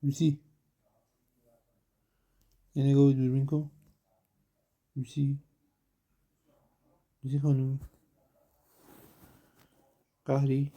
لوسی، یه نگاه به دوربین کن. لوسی، لوسی خانم، قهری؟